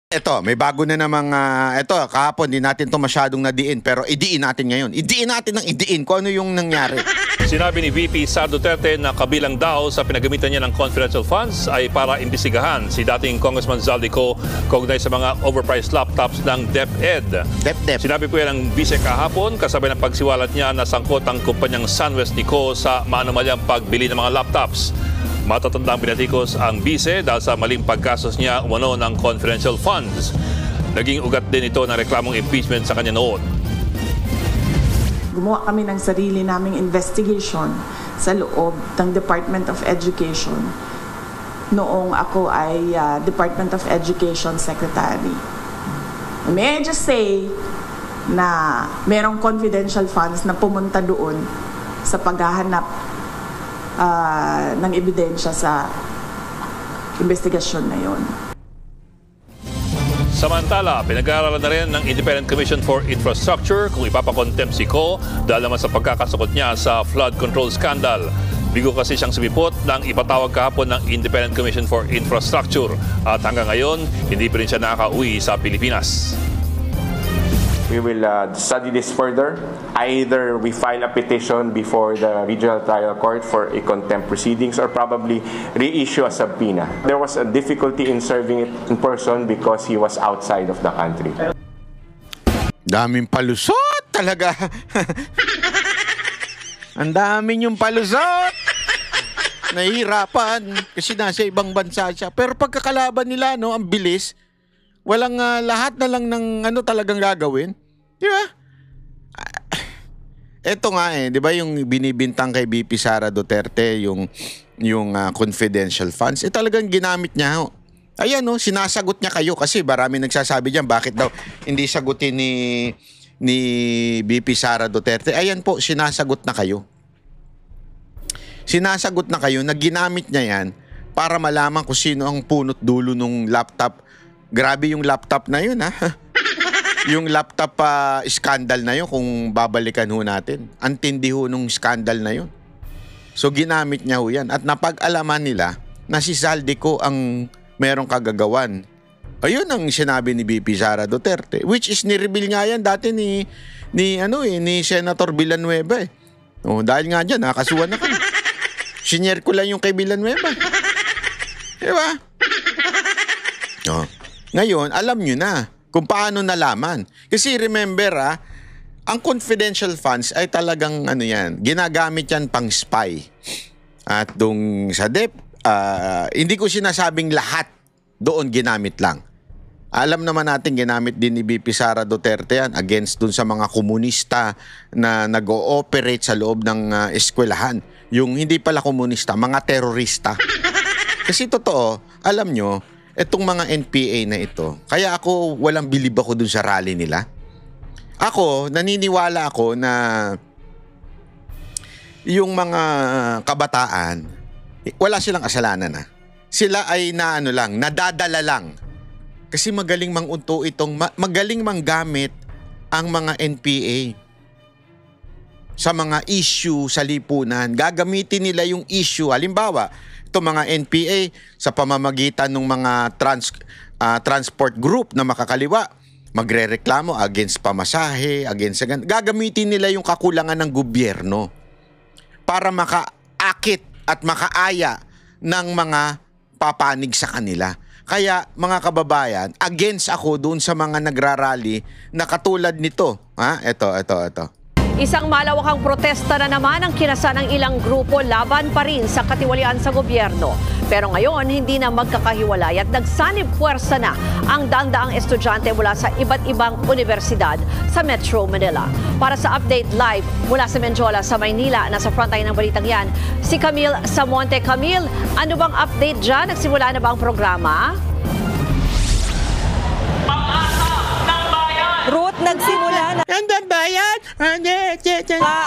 Ito, may bago na namang, ito, kahapon, di natin to masyadong nadiin, pero idiin natin ngayon. Idiin natin ng idiin kung ano yung nangyari. Sinabi ni VP Sara Duterte na kabilang daw sa pinagamitan niya ng confidential funds ay para imbestigahan si dating Congressman Zaldico kaugnay sa mga overpriced laptops ng DepEd. Dep. Sinabi po yan ng vice kahapon kasabay ng pagsiwalat niya na sangkot ang kumpanyang SunWest Nico sa maanumalyang pagbili ng mga laptops. Matatandang pinatikos ang bise dahil sa maling paggastos niya umano ng confidential funds. Naging ugat din ito ng reklamong impeachment sa kanya noon. Gumawa kami ng sarili naming investigation sa loob ng Department of Education noong ako ay Department of Education Secretary. May I just say na merong confidential funds na pumunta doon sa paghahanap ng ebidensya sa investigasyon na yon. Samantala, pinag-aaralan na rin ng Independent Commission for Infrastructure kung ipapakontempt si Ko dahil naman sa pagkakasukot niya sa flood control scandal. Bigo kasi siyang sumipot ng ipatawag kahapon ng Independent Commission for Infrastructure at hanggang ngayon, hindi pa rin siya nakaka-uwi sa Pilipinas. We will study this further. Either we file a petition before the Regional Trial Court for a contempt proceedings or probably reissue a subpoena. There was a difficulty in serving it in person because he was outside of the country. Daming palusot talaga. Ang daming yung palusot. Nahihirapan kasi nasa ibang bansa siya. Pero pagkakalaban nila, no, ang bilis. Walang lahat na lang ng ano talagang gagawin. Di ba? Ito nga di ba yung binibintang kay VP Sara Duterte, yung confidential funds, talagang ginamit niya. Ayan, sinasagot niya kayo kasi marami nagsasabi diyan bakit daw hindi sagutin ni VP Sara Duterte. Ayan po, sinasagot na kayo. Sinasagot na kayo na ginamit niya yan para malaman kung sino ang punot dulo ng laptop. Grabe yung laptop na yun, ha? Yung laptop scandal na yun, kung babalikan ho natin. Antindi ho nung scandal na yun. So, ginamit niya ho yan. At napag-alaman nila na si Zaldico ang merong kagagawan. Ayun ang sinabi ni VP Sara Duterte. Which is, nireveal nga yan dati ni Senator Villanueva. Dahil nga dyan, nakasuhan ako. Senior ko lang yung kay Villanueva. Diba? Ngayon, alam nyo na kung paano nalaman. Kasi remember, ang confidential funds ay talagang ginagamit yan pang spy. At doon sa DEP, hindi ko sinasabing lahat doon ginamit lang. Alam naman natin ginamit din ni VP Sara Duterte yan against doon sa mga komunista na nag-ooperate sa loob ng eskwelahan. Yung hindi pala komunista, mga terorista. Kasi totoo, alam nyo, itong mga NPA na ito, kaya ako walang bilib ako dun sa rally nila. Ako, naniniwala ako na yung mga kabataan, wala silang kasalanan. Sila ay nadadala lang. Kasi magaling mangunto magaling manggamit ang mga NPA sa mga issue sa lipunan. Gagamitin nila yung issue. Halimbawa, itong mga NPA sa pamamagitan ng mga transport group na makakaliwa, magrereklamo against pamasahe, against gagamitin nila yung kakulangan ng gobyerno para makaakit at makaaya ng mga papanig sa kanila. Kaya mga kababayan, against ako doon sa mga nagrarally na katulad nito. Ito. Isang malawakang protesta na naman ang kinasa ng ilang grupo laban pa rin sa katiwalian sa gobyerno. Pero ngayon, hindi na magkakahiwalay at nagsanib puwersa na ang daang-daang estudyante mula sa iba't ibang universidad sa Metro Manila. Para sa Update Live mula sa Menjola sa Maynila, nasa frontline ng balitang yan, si Camille Samonte. Camille, ano bang update dyan? Nagsimula na ba ang programa? Ruth, nagsimula na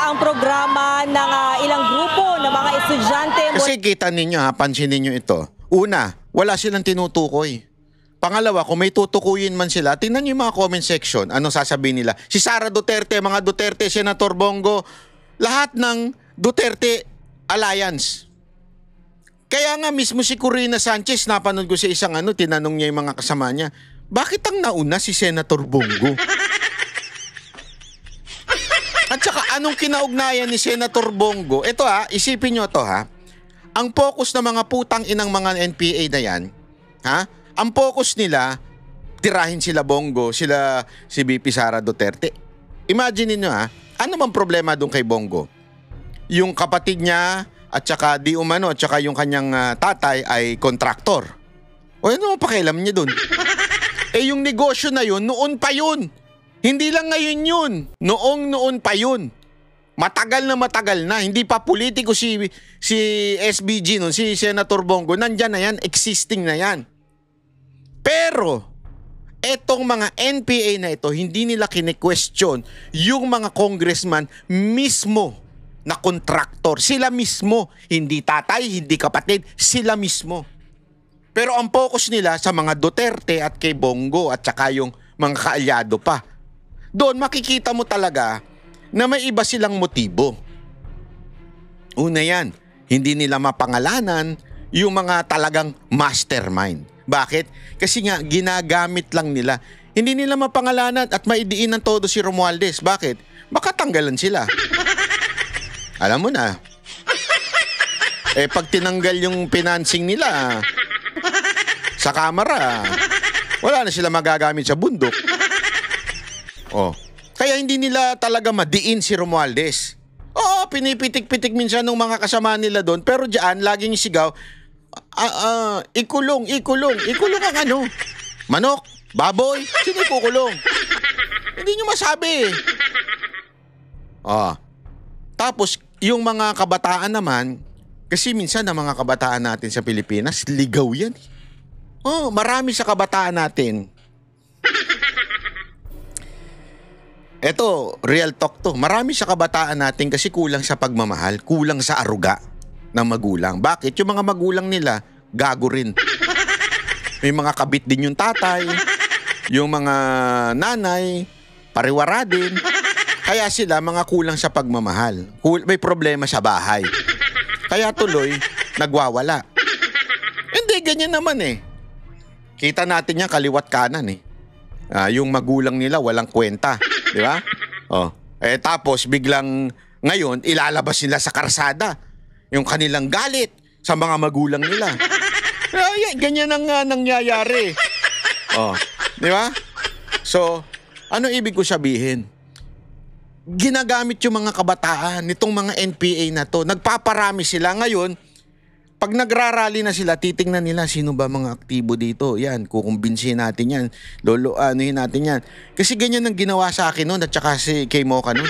ang programa ng ilang grupo ng mga estudyante. Kasi kita ninyo, pansinin nyo ito. Una, wala silang tinutukoy. Pangalawa, kung may tutukuyin man sila, tingnan nyo yung mga comment section. Ano sasabihin nila? Si Sara Duterte, mga Duterte, Senator Bongo, lahat ng Duterte Alliance. Kaya nga mismo si Corina Sanchez, napanood ko sa isang tinanong niya yung mga kasama niya, bakit ang nauna si Senator Bongo? At saka anong kinaugnayan ni Senator Bongo? Ito isipin nyo to Ang focus ng mga putang inang mga NPA na yan, ang focus nila, tirahin sila Bongo, si VP Sara Duterte. Imagine niyo ano bang problema doon kay Bongo? Yung kapatid niya at saka at saka yung kanyang tatay ay kontraktor. O ano pakialam niya doon? Yung negosyo na yun, noon pa yun. Hindi lang ngayon yun. Noon pa yun. Matagal na. Hindi pa politiko si SBG noon, si Senator Bongo. Nandyan na yan, existing na yan. Pero, etong mga NPA na ito, hindi nila kine-question yung mga congressman mismo na kontraktor. Sila mismo. Hindi tatay, hindi kapatid. Sila mismo. Pero ang focus nila sa mga Duterte at kay Bongo at saka yung mga kaalyado pa. Doon makikita mo talaga na may iba silang motibo. Una yan, hindi nila mapangalanan yung mga talagang mastermind. Bakit? Kasi nga ginagamit lang nila. Hindi nila mapangalanan at maidiin ng todo si Romualdez. Bakit? Baka tanggalan sila. Alam mo na. Pag tinanggal yung financing nila sa kamera, wala na sila magagamit sa bundok. Kaya hindi nila talaga madiin si Romualdez. Pinipitik-pitik minsan ng mga kasama nila doon, pero diyan laging sigaw, ikulong ang ano? Manok? Baboy? Sino ikukulong? Hindi nyo masabi. Tapos, yung mga kabataan naman, kasi minsan ang mga kabataan natin sa Pilipinas, ligaw yan. Marami sa kabataan natin. Eto, real talk to. Marami sa kabataan natin kasi kulang sa pagmamahal, kulang sa aruga ng magulang. Bakit? Yung mga magulang nila, gago rin. May mga kabit din yung tatay, yung mga nanay, pariwara din. Kaya sila mga kulang sa pagmamahal. May problema sa bahay. Kaya tuloy, nagwawala. Hindi, ganyan naman Kita natin yan kaliwat kanan yung magulang nila walang kwenta. Di ba? Tapos biglang ngayon, ilalabas nila sa karsada yung kanilang galit sa mga magulang nila. Ganyan ang nangyayari. Di ba? So, ano ibig ko sabihin? Ginagamit yung mga kabataan nitong mga NPA na to. Nagpaparami sila ngayon. Pag nagrarally na sila, titingnan nila sino ba mga aktibo dito. Yan, kukumbinsihin natin yan. Anuhin natin yan. Kasi ganyan ang ginawa sa akin noon at saka si kay Mocha noon.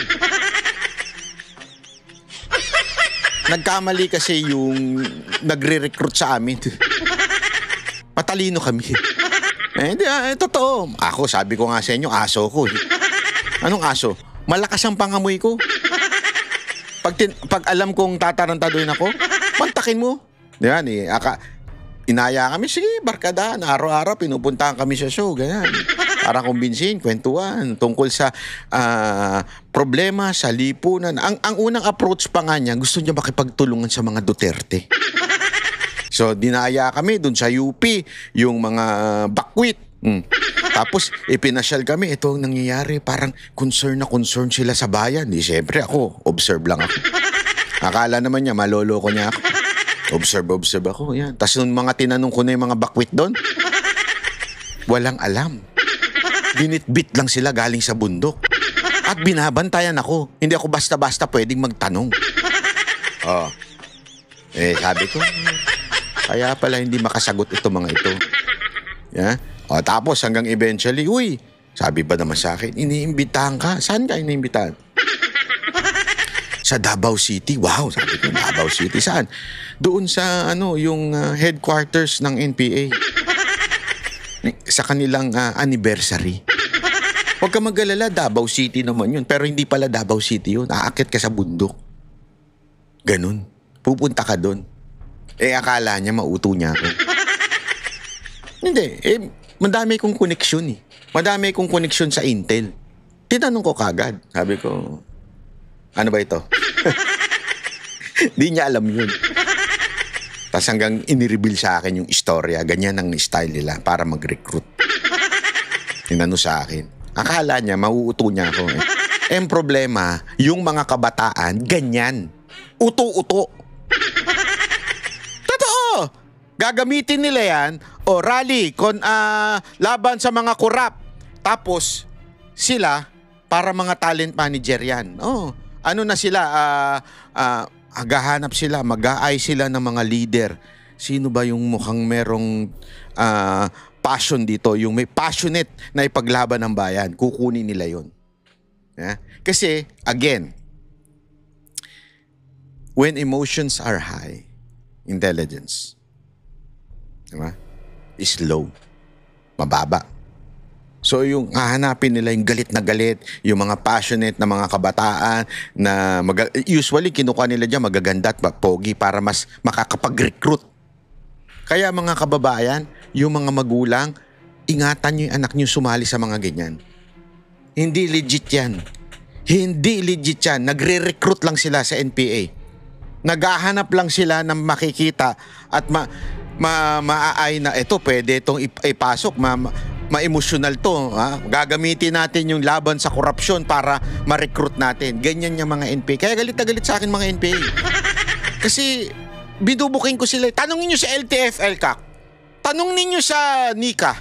Nagkamali kasi yung nagre-recruit sa amin. Matalino kami. Totoo. Ako, sabi ko nga sa inyo, aso ko. Anong aso? Malakas ang pangamoy ko. Pag alam kong tatarantaduhin ako, pantakin mo. Yan inaya kami, sige, barkadahan. Araw-araw pinupuntahan kami sa show, ganyan. Para kumbinsin, kwentuhan tungkol sa problema sa lipunan. Ang unang approach pa nga niya, gusto niya makipagtulungan sa mga Duterte. So, dinaya kami dun sa UP, yung mga bakwit. Tapos, ipinasyal kami, ito ang nangyayari, parang concern sila sa bayan. Siyempre ako, observe lang ako. Akala naman niya, maloloko niya ako. Observe ako, yan. Tapos nung mga tinanong ko na yung mga bakwit doon, walang alam. Binitbit lang sila galing sa bundok. At binabantayan ako. Hindi ako basta-basta pwedeng magtanong. Sabi ko, kaya pala hindi makasagot ito mga ito. Yeah? Tapos hanggang eventually, sabi ba naman sa akin, iniimbitahan ka? Saan ka iniimbitahan? Sa Davao City. Wow, sabi ko, Davao City. Saan? Doon sa yung headquarters ng NPA. Sa kanilang anniversary. Huwag ka mag-alala, Davao City naman yun. Pero hindi pala Davao City yun. Aakit ka sa bundok. Ganun. Pupunta ka doon. Akala niya mauto niya ako. Hindi. Madami kong koneksyon Madami kong koneksyon sa Intel. Tinanong ko kagad. Sabi ko, ano ba ito? Di niya alam yun. Tapos hanggang inireveal sa akin yung istorya. Ganyan ang style nila para mag-recruit. Inano sa akin. Akala niya, mauuto niya ako. Ang problema, yung mga kabataan, ganyan. Uto-uto. Totoo. Gagamitin nila yan, rally, laban sa mga korap. Tapos, sila, para mga talent manager yan. Ano na sila, agahanap sila, mag-aay sila ng mga leader. Sino ba yung mukhang merong passion dito? Yung may passionate na ipaglaban ng bayan. Kukunin nila yon. Kasi, again, when emotions are high, intelligence, diba, is low. Mababa. So yung hahanapin nila yung galit na galit, yung mga passionate na mga kabataan na usually kinukuha nila dyan magaganda at pogi para mas makakapag-recruit. Kaya mga kababayan, yung mga magulang, ingatan nyo yung anak nyo sumali sa mga ganyan. Hindi legit yan. Hindi legit yan. Nagre-recruit lang sila sa NPA. Naghahanap lang sila ng makikita at maaay na ito, pwede itong ipasok, ma-emotional to. Gagamitin natin yung laban sa korupsyon para ma-recruit natin. Ganyan yung mga NPA. Kaya galit na galit sa akin mga NPA. Kasi binubuking ko sila. Tanongin nyo sa LTF, LCAC. Tanong ninyo sa NICA.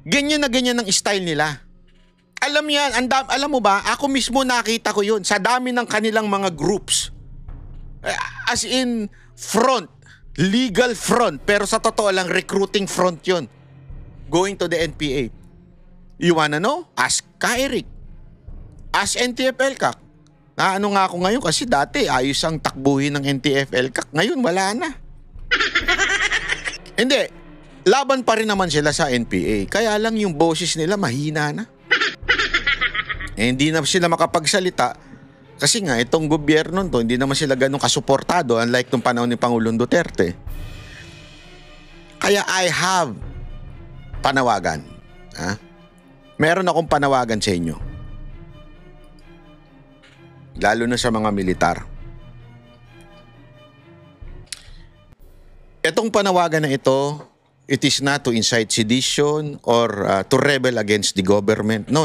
Ganyan na ganyan ang style nila. Alam yan, alam mo ba, ako mismo nakita ko yun sa dami ng kanilang mga groups. As in, front. Legal front. Pero sa totoo lang, recruiting front yun. Going to the NPA. You wanna know? Ask ka, Eric. Ask NTF-LCAC. Ano nga ako ngayon kasi dati ayos ang takbuhin ng NTF-LCAC. Ngayon wala na. Hindi. Laban pa rin naman sila sa NPA. Kaya lang yung boses nila mahina na. Hindi na sila makapagsalita. Kasi nga itong gobyerno to, hindi naman sila ganun kasuportado unlike nung panahon ni Pangulong Duterte. Kaya I have panawagan. Meron akong panawagan sa inyo. Lalo na sa mga militar. Itong panawagan na ito, it is not to incite sedition or to rebel against the government. No.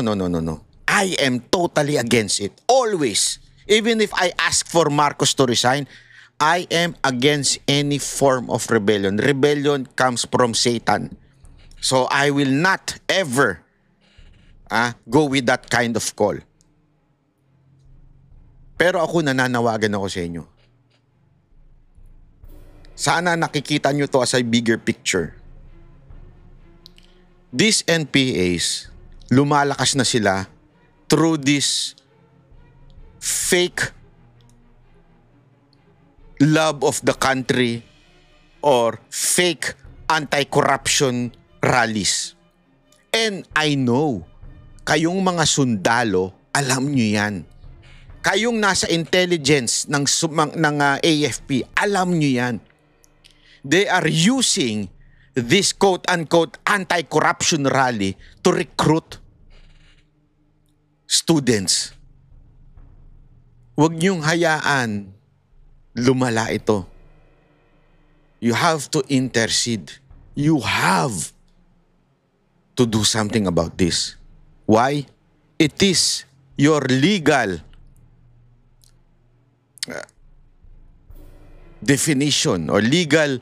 I am totally against it. Always. Even if I ask for Marcos to resign, I am against any form of rebellion. Rebellion comes from Satan. So I will not ever go with that kind of call. Pero ako nananawagan ako sa inyo. Sana nakikita nyo to as a bigger picture. These NPAs, lumalakas na sila through this fake love of the country or fake anti-corruption rallies. And I know, kayong mga sundalo, alam nyo yan. Kayong nasa intelligence ng AFP, alam nyo yan. They are using this quote-unquote anti-corruption rally to recruit students. Huwag niyong hayaan lumala ito. You have to intercede. You have to do something about this. Why? It is your legal definition or legal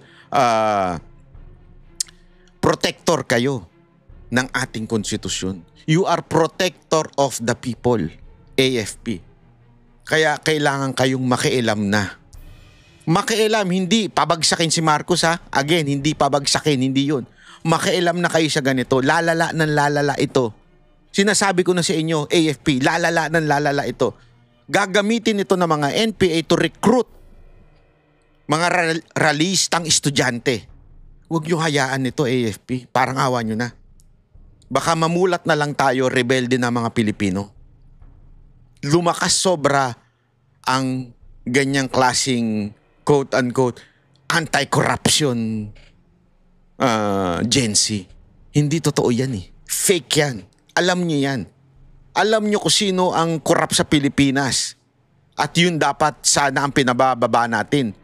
protector kayo ng ating konstitusyon. You are protector of the people, AFP. Kaya kailangan kayong makialam na. Makialam, hindi pabagsakin si Marcos ha. Again, hindi pabagsakin, hindi yun. Makialam na kayo sa ganito. Lalala ng lalala ito. Sinasabi ko na sa inyo, AFP, lalala ng lalala ito. Gagamitin ito ng mga NPA to recruit mga ralistang estudyante. Huwag nyo hayaan nito, AFP. Parang awa nyo na. Baka mamulat na lang tayo, rebelde na mga Pilipino. Lumakas sobra ang ganyang klaseng quote-unquote anti-corruption Gen Z. Hindi totoo yan eh. Fake yan. Alam nyo yan. Alam nyo kung sino ang korap sa Pilipinas. At yun dapat sana ang pinabababa natin.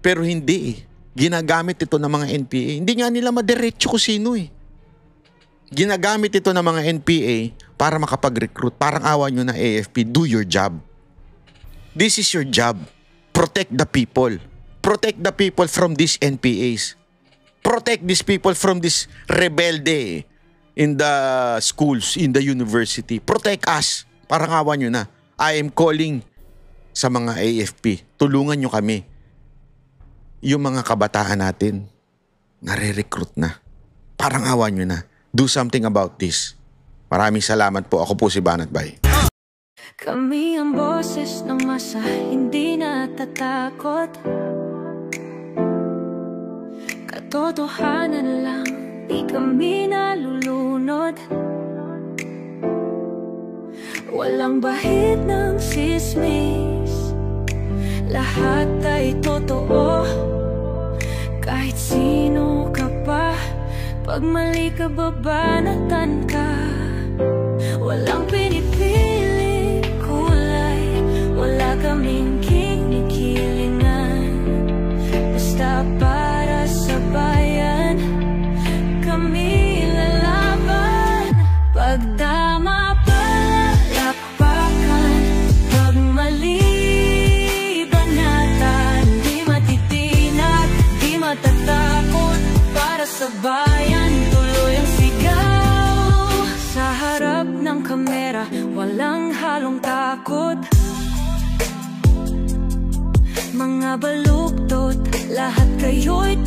Pero hindi eh. Ginagamit ito ng mga NPA. Hindi nga nila madiretso kung sino eh. Ginagamit ito ng mga NPA para makapag-recruit. Parang awa nyo na AFP, do your job. This is your job. Protect the people. Protect the people from these NPAs. Protect these people from this rebelde in the schools, in the university. Protect us. Parang awa nyo na. I am calling sa mga AFP. Tulungan nyo kami. Yung mga kabataan natin, nare-recruit na. Parang awa nyo na. Do something about this. Maraming salamat po. Ako po si Banat Bay. Kami ang boses ng masa, hindi natatakot. Katotohanan lang, di kami nalulunod. Walang bahid ng sismis, lahat ay totoo. Kahit sino ka pa, pag mali ka babanatan ka. Walang pinipili kulay, wala kaming kinikilingan. Basta para sa bayan, kami lalaban. Pagdama palakpakan, pag mali banatan, di matitinag, di matatakot. Para sa bayan, tuloy ang sigaw. Sa harap ng kamera, walang halong takot. Mga baluktot, lahat kayo'y